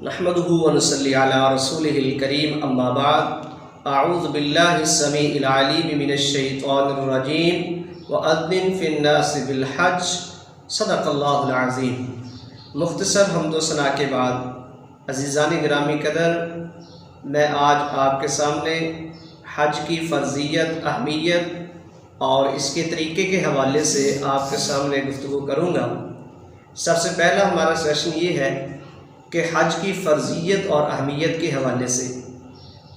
نحمده ونصلي على رسوله الكريم اما بعد اعوذ بالله السميع العليم من الشيطان الرجيم وأذن في الناس بالحج صدق اللہ العظیم۔ مختصر حمد و ثنا کے بعد عزیزان گرامی قدر، میں آج آپ کے سامنے حج کی فرضیت، اہمیت اور اس کے طریقے کے حوالے سے آپ کے سامنے گفتگو کروں گا۔ سب سے پہلا ہمارا سیشن یہ ہے کہ حج کی فرضیت اور اہمیت کے حوالے سے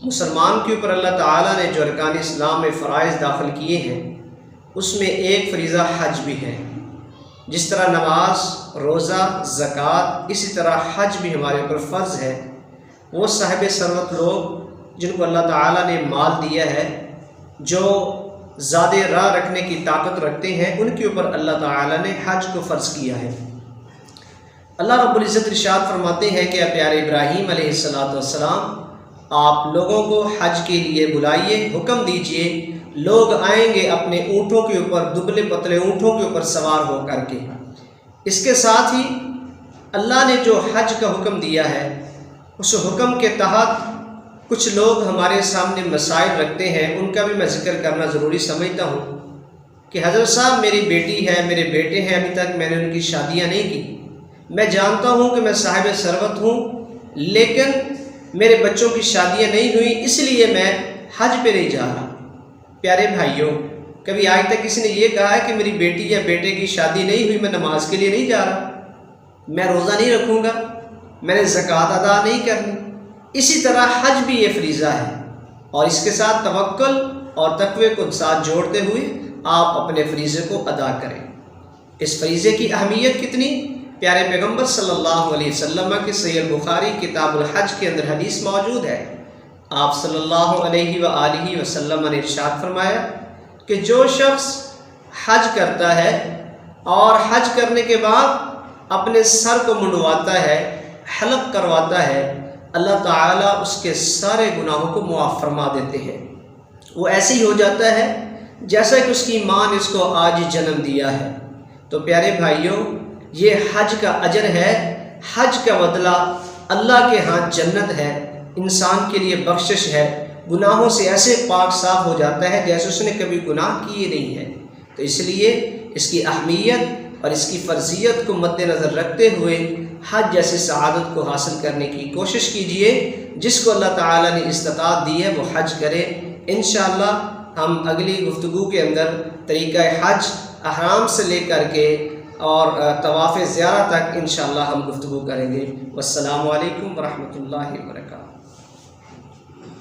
مسلمان کے اوپر اللہ تعالیٰ نے جو ارکان اسلام میں فرائض داخل کیے ہیں، اس میں ایک فریضہ حج بھی ہے۔ جس طرح نماز، روزہ، زکوٰۃ، اسی طرح حج بھی ہمارے اوپر فرض ہے۔ وہ صاحب ثروت لوگ جن کو اللہ تعالیٰ نے مال دیا ہے، جو زیادہ راہ رکھنے کی طاقت رکھتے ہیں، ان کے اوپر اللہ تعالیٰ نے حج کو فرض کیا ہے۔ اللہ رب العزت ارشاد فرماتے ہیں کہ پیارے ابراہیم علیہ السلام، آپ لوگوں کو حج کے لیے بلائیے، حکم دیجئے، لوگ آئیں گے اپنے اونٹوں کے اوپر، دبلے پتلے اونٹوں کے اوپر سوار ہو کر کے۔ اس کے ساتھ ہی اللہ نے جو حج کا حکم دیا ہے، اس حکم کے تحت کچھ لوگ ہمارے سامنے مسائل رکھتے ہیں، ان کا بھی میں ذکر کرنا ضروری سمجھتا ہوں کہ حضرت صاحب میری بیٹی ہے، میرے بیٹے ہیں، ابھی تک میں نے ان کی شادیاں نہیں کی، میں جانتا ہوں کہ میں صاحب ثروت ہوں، لیکن میرے بچوں کی شادیاں نہیں ہوئی، اس لیے میں حج پہ نہیں جا رہا۔ پیارے بھائیوں، کبھی آج تک کسی نے یہ کہا ہے کہ میری بیٹی یا بیٹے کی شادی نہیں ہوئی، میں نماز کے لیے نہیں جا رہا، میں روزہ نہیں رکھوں گا، میں نے زکوٰۃ ادا نہیں کرنی؟ اسی طرح حج بھی یہ فریضہ ہے، اور اس کے ساتھ توکل اور تقوی کو ساتھ جوڑتے ہوئے آپ اپنے فریضے کو ادا کریں۔ اس فریضے کی اہمیت کتنی؟ پیارے پیغمبر صلی اللہ علیہ وسلم کی صحیح البخاری کتاب الحج کے اندر حدیث موجود ہے۔ آپ صلی اللہ علیہ وآلہ وسلم نے ارشاد فرمایا کہ جو شخص حج کرتا ہے اور حج کرنے کے بعد اپنے سر کو منڈواتا ہے، حلق کرواتا ہے، اللہ تعالیٰ اس کے سارے گناہوں کو معاف فرما دیتے ہیں۔ وہ ایسے ہی ہو جاتا ہے جیسا کہ اس کی ماں نے اس کو آج جنم دیا ہے۔ تو پیارے بھائیوں، یہ حج کا اجر ہے، حج کا بدلہ اللہ کے ہاں جنت ہے، انسان کے لیے بخشش ہے، گناہوں سے ایسے پاک صاف ہو جاتا ہے جیسے اس نے کبھی گناہ کیے نہیں ہیں۔ تو اس لیے اس کی اہمیت اور اس کی فرضیت کو مد نظر رکھتے ہوئے حج جیسے سعادت کو حاصل کرنے کی کوشش کیجئے۔ جس کو اللہ تعالیٰ نے استطاعت دی ہے وہ حج کرے۔ انشاءاللہ ہم اگلی گفتگو کے اندر طریقہ حج، احرام سے لے کر کے اور طواف زیارہ تک انشاءاللہ ہم گفتگو کریں گے۔ والسلام علیکم ورحمۃ اللہ وبرکاتہ۔